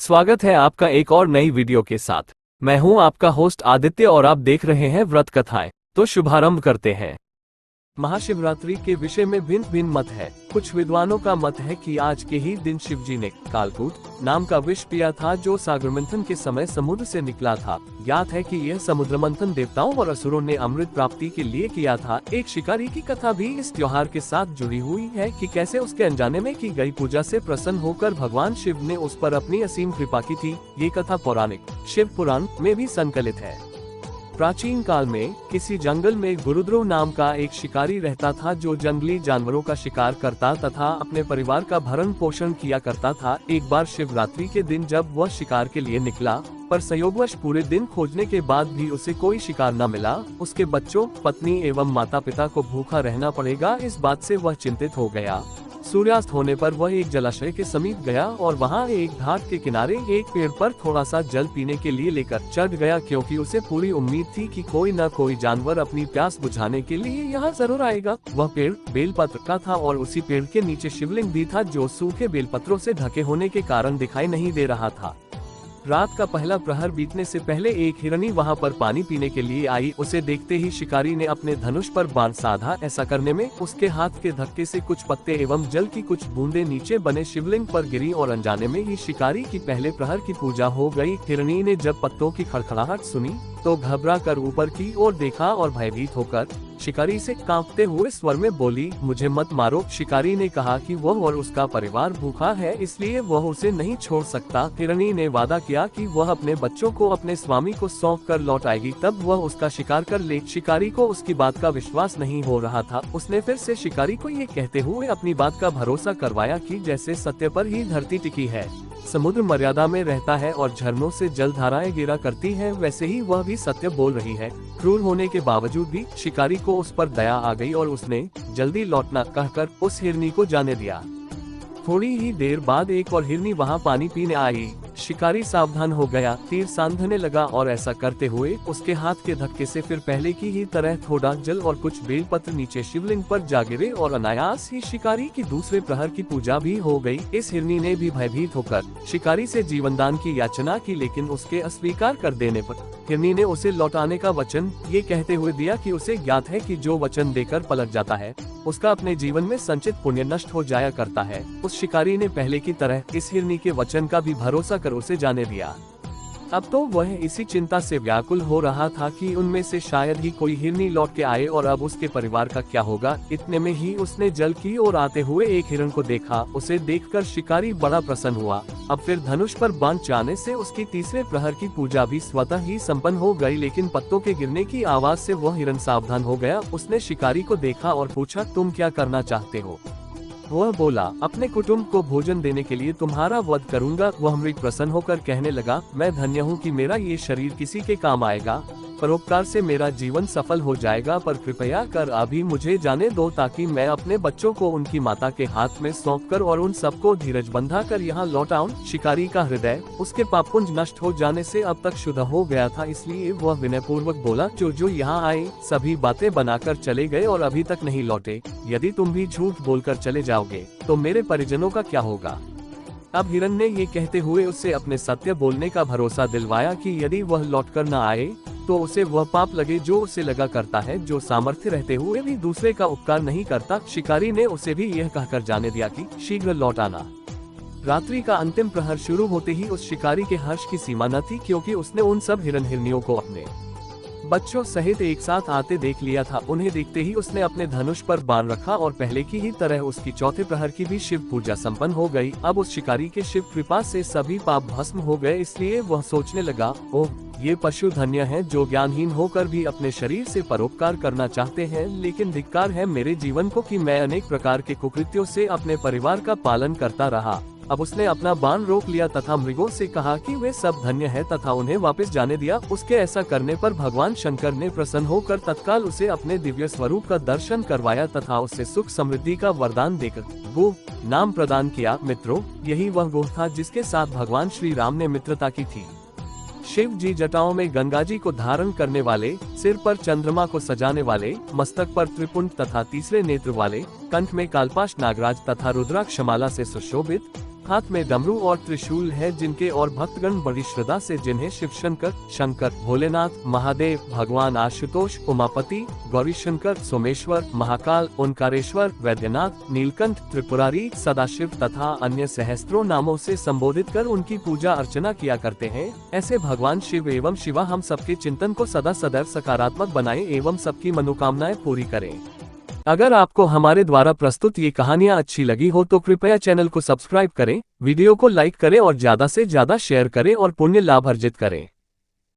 स्वागत है आपका एक और नई वीडियो के साथ। मैं हूं आपका होस्ट आदित्य और आप देख रहे हैं व्रत कथाएं। तो शुभारंभ करते हैं। महाशिवरात्रि के विषय में भिन्न भिन्न मत है। कुछ विद्वानों का मत है कि आज के ही दिन शिवजी ने कालकूट नाम का विष पिया था, जो सागर मंथन के समय समुद्र से निकला था। ज्ञात है कि यह समुद्र मंथन देवताओं और असुरों ने अमृत प्राप्ति के लिए किया था। एक शिकारी की कथा भी इस त्योहार के साथ जुड़ी हुई है कि कैसे उसके अनजाने में की गई पूजा से प्रसन्न होकर भगवान शिव ने उस पर अपनी असीम कृपा की थी। ये कथा पौराणिक शिव पुराण में भी संकलित है। प्राचीन काल में किसी जंगल में गुरुद्रो नाम का एक शिकारी रहता था, जो जंगली जानवरों का शिकार करता तथा अपने परिवार का भरण पोषण किया करता था। एक बार शिवरात्रि के दिन जब वह शिकार के लिए निकला, पर संयोगवश पूरे दिन खोजने के बाद भी उसे कोई शिकार न मिला। उसके बच्चों, पत्नी एवं माता पिता को भूखा रहना पड़ेगा, इस बात से वह चिंतित हो गया। सूर्यास्त होने पर वह एक जलाशय के समीप गया और वहां एक घाट के किनारे एक पेड़ पर थोड़ा सा जल पीने के लिए लेकर चढ़ गया, क्योंकि उसे पूरी उम्मीद थी कि कोई न कोई जानवर अपनी प्यास बुझाने के लिए यहाँ जरूर आएगा। वह पेड़ बेलपत्र का था और उसी पेड़ के नीचे शिवलिंग भी था, जो सूखे बेलपत्रों से ढके होने के कारण दिखाई नहीं दे रहा था। रात का पहला प्रहर बीतने से पहले एक हिरनी वहां पर पानी पीने के लिए आई। उसे देखते ही शिकारी ने अपने धनुष पर बाण साधा। ऐसा करने में उसके हाथ के धक्के से कुछ पत्ते एवं जल की कुछ बूंदें नीचे बने शिवलिंग पर गिरी और अनजाने में ही शिकारी की पहले प्रहर की पूजा हो गई। हिरनी ने जब पत्तों की खड़खड़ाहट सुनी तो घबरा कर ऊपर की ओर देखा और भयभीत होकर शिकारी से कांपते हुए स्वर में बोली, मुझे मत मारो। शिकारी ने कहा कि वह और उसका परिवार भूखा है, इसलिए वह उसे नहीं छोड़ सकता। हिरनी ने वादा किया कि वह अपने बच्चों को अपने स्वामी को सौंप कर लौट आएगी, तब वह उसका शिकार कर ले। शिकारी को उसकी बात का विश्वास नहीं हो रहा था। उसने फिर से शिकारी को ये कहते हुए अपनी बात का भरोसा करवाया कि जैसे सत्य पर ही धरती टिकी है, समुद्र मर्यादा में रहता है और झरनों से जल धाराएं गिरा करती है, वैसे ही वह भी सत्य बोल रही है। क्रूर होने के बावजूद भी शिकारी को उस पर दया आ गई और उसने जल्दी लौटना कहकर उस हिरनी को जाने दिया। थोड़ी ही देर बाद एक और हिरनी वहां पानी पीने आई। शिकारी सावधान हो गया, तीर सांधने लगा और ऐसा करते हुए उसके हाथ के धक्के से फिर पहले की ही तरह थोड़ा जल और कुछ बेलपत्र नीचे शिवलिंग पर जा गिरे और अनायास ही शिकारी की दूसरे प्रहर की पूजा भी हो गई। इस हिरनी ने भी भयभीत होकर शिकारी से जीवनदान की याचना की, लेकिन उसके अस्वीकार कर देने पर हिरनी ने उसे लौटाने का वचन ये कहते हुए दिया कि उसे ज्ञात है कि जो वचन देकर पलट जाता है, उसका अपने जीवन में संचित पुण्य नष्ट हो जाया करता है। उस शिकारी ने पहले की तरह इस हिरनी के वचन का भी भरोसा कर उसे जाने दिया। अब तो वह इसी चिंता से व्याकुल हो रहा था कि उनमें से शायद ही कोई हिरनी लौट के आए और अब उसके परिवार का क्या होगा। इतने में ही उसने जल की ओर आते हुए एक हिरण को देखा। उसे देखकर शिकारी बड़ा प्रसन्न हुआ। अब फिर धनुष पर बाण जाने से उसकी तीसरे प्रहर की पूजा भी स्वतः ही संपन्न हो गई, लेकिन पत्तों के गिरने की आवाज से वह हिरण सावधान हो गया। उसने शिकारी को देखा और पूछा, तुम क्या करना चाहते हो? वह बोला, अपने कुटुंब को भोजन देने के लिए तुम्हारा वध करूंगा। वह मृग प्रसन्न होकर कहने लगा, मैं धन्य हूँ कि मेरा ये शरीर किसी के काम आएगा। परोपकार से मेरा जीवन सफल हो जाएगा, पर कृपया कर अभी मुझे जाने दो, ताकि मैं अपने बच्चों को उनकी माता के हाथ में सौंपकर और उन सबको धीरज बंधा कर यहाँ लौट आऊं। शिकारी का हृदय उसके पापपुंज नष्ट हो जाने से अब तक शुद्ध हो गया था, इसलिए वह विनय पूर्वक बोला, जो यहाँ आए सभी बातें बनाकर चले गए और अभी तक नहीं लौटे। यदि तुम भी झूठ बोलकर चले जाओगे तो मेरे परिजनों का क्या होगा? अब हिरण ने ये कहते हुए उससे अपने सत्य बोलने का भरोसा दिलवाया कि यदि वह लौटकर न आए तो उसे वह पाप लगे जो उसे लगा करता है, जो सामर्थ्य रहते हुए भी दूसरे का उपकार नहीं करता। शिकारी ने उसे भी यह कहकर जाने दिया कि शीघ्र लौट आना। रात्रि का अंतिम प्रहर शुरू होते ही उस शिकारी के हर्ष की सीमा न थी, क्योंकि उसने उन सब हिरण हिरनियों को अपने बच्चों सहित एक साथ आते देख लिया था। उन्हें देखते ही उसने अपने धनुष पर बाण रखा और पहले की ही तरह उसकी चौथे प्रहर की भी शिव पूजा संपन्न हो गई। अब उस शिकारी के शिव कृपा से सभी पाप भस्म हो गए, इसलिए वह सोचने लगा, ओह, ये पशु धन्य हैं जो ज्ञानहीन होकर भी अपने शरीर से परोपकार करना चाहते हैं, लेकिन धिक्कार है मेरे जीवन को कि मैं अनेक प्रकार के कुकृत्यों से अपने परिवार का पालन करता रहा। अब उसने अपना बाण रोक लिया तथा मृगों से कहा कि वे सब धन्य हैं तथा उन्हें वापस जाने दिया। उसके ऐसा करने पर भगवान शंकर ने प्रसन्न होकर तत्काल उसे अपने दिव्य स्वरूप का दर्शन करवाया तथा उसे सुख समृद्धि का वरदान देकर गोह नाम प्रदान किया। मित्रों, यही वह गोह था जिसके साथ भगवान श्री राम ने मित्रता की थी। शिव जी जटाओं में गंगा जी को धारण करने वाले, सिर पर चंद्रमा को सजाने वाले, मस्तक पर त्रिपुंड तथा तीसरे नेत्र वाले, कंठ में कालपाश नागराज तथा रुद्राक्षमाला से सुशोभित, हाथ में डमरू और त्रिशूल है जिनके और भक्तगण बड़ी श्रद्धा से जिन्हें शिव शंकर, भोलेनाथ, महादेव, भगवान आशुतोष, उमापति, गौरी शंकर, सोमेश्वर, महाकाल, ओंकारेश्वर, वैद्यनाथ, नीलकंठ, त्रिपुरारी, सदाशिव तथा अन्य सहस्त्रों नामों से संबोधित कर उनकी पूजा अर्चना किया करते हैं। ऐसे भगवान शिव एवं शिवा हम सबके चिंतन को सदा सदैव सकारात्मक बनाए एवं सबकी मनोकामनाएं पूरी करें। अगर आपको हमारे द्वारा प्रस्तुत ये कहानियाँ अच्छी लगी हो तो कृपया चैनल को सब्सक्राइब करें, वीडियो को लाइक करें और ज्यादा से ज्यादा शेयर करें और पुण्य लाभ अर्जित करें।